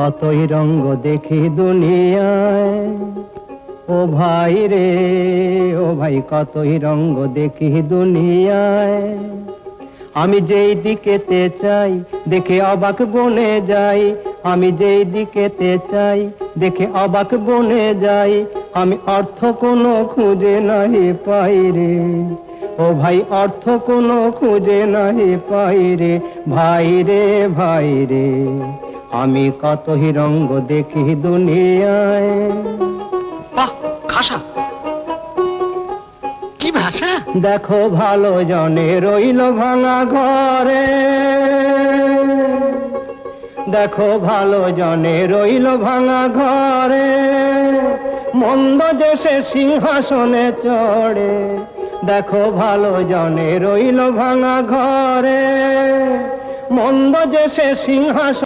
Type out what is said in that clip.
কতই রঙ্গ দেখি দুনিয়ায়। ও ভাই রে ও ভাই, কতই রঙ্গ দেখি দুনিয়ায়। আমি যেই দিকেতে চাই দেখে অবাক বনে যাই। আমি যেই দিকেতে চাই দেখে অবাক বনে যাই। আমি অর্থ কোনো খুঁজে নাহি পাই রে। ও ভাই, অর্থ কোনো খুঁজে নাহি পাই রে। ভাই রে ভাই রে, আমি কতই রঙ্গ দেখি দুনিয়ায়। বাহ, খাসা কি ভাষা! দেখো ভালো জনে রইল ভাঙা ঘরে। দেখো ভালো জনে রইল ভাঙা ঘরে। মন্দ দেশে সিংহাসনে চড়ে। দেখো ভালো জনে রইল ভাঙা ঘরে। মন্দ দেশে সিংহাসন